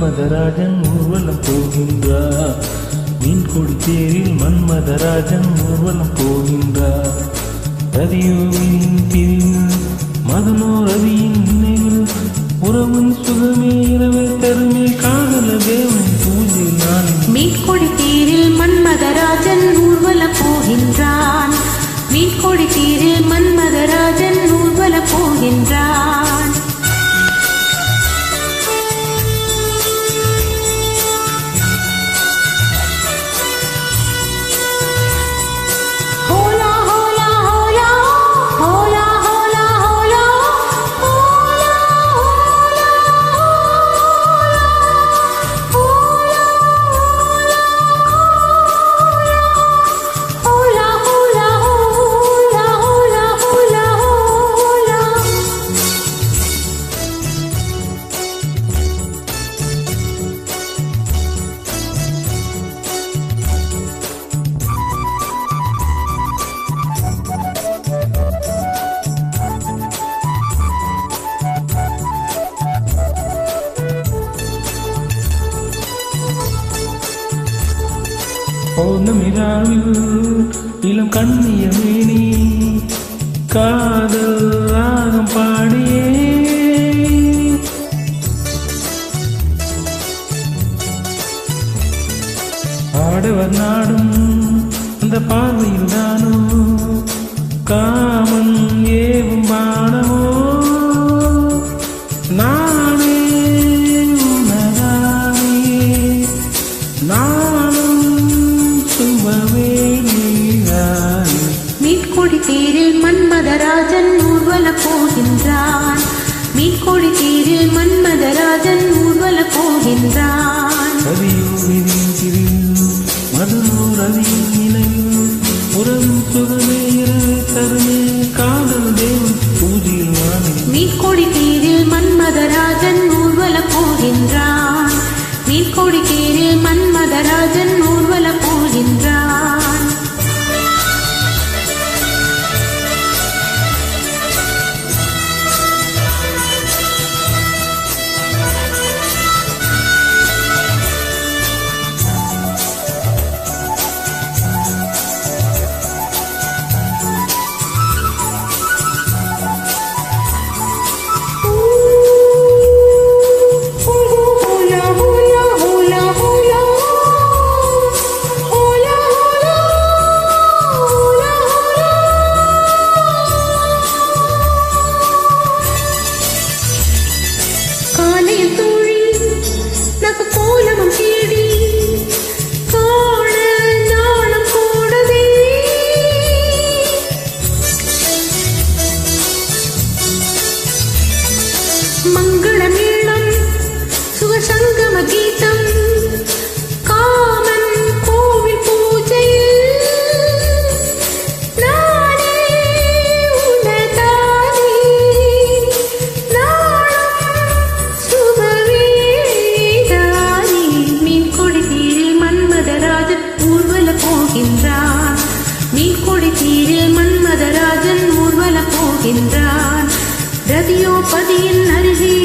மன்மதராஜன் ஊர்வலம் போகின்றார். மீன்கொடி தேரில் மன்மதராஜன் ஊர்வலம் போகின்றார். ரதியோவின் பிரிவு மதனோ ரவியின் நினைவில் உறவின் சுகமே இரவே தருமே காதல தேவன் பூஜை நான். மீன்கொடி தேரில் மன்மதராஜன் ஊர்வலம் போகின்றான். மீன்கொடி தேரில் மன்மதராஜன் ஊர்வலம் போகின்றான். பௌர்ணமிராவில் இளம் கண்ணியமேனி காதல் ராகம் பாடியே ஆடவர் நாடும் அந்த பார்வையில் தானோ காமன் ஏவும் பாடமோ நானே உணரானே நானும் சுமவே நீரானே. மீன்கொடி தேரில் மன்மதராஜன் ஊர்வலம் போகின்றான். மீன்கொடி தேரில் மன்மதராஜன் ஊர்வலம் போகின்றான். மதனோ ரவியின் நினைவில் உறவின் சுகமே இரவே தருமே காதல் தேவன் பூஜையில் நானே. மீன்கொடி தேரில் மன்மதராஜன் ஊர்வலம் போகின்றான். மீன்கொடி தேரில் மன்மதராஜன் ஊர்வலம் போகின்றான். மங்களமேளம் சுகசங்கம கீதம் காமன் கோவில் பூஜையில் நானே உனதானே நானும் சுபவேதானே. மீன்கொடி தேரில் மன்மதராஜன் ஊர்வலம் போகின்றான். மீன்கொடி தேரில் மன்மதராஜன் ஊர்வலம் போகின்றான். ரதியோபதியின் அருகே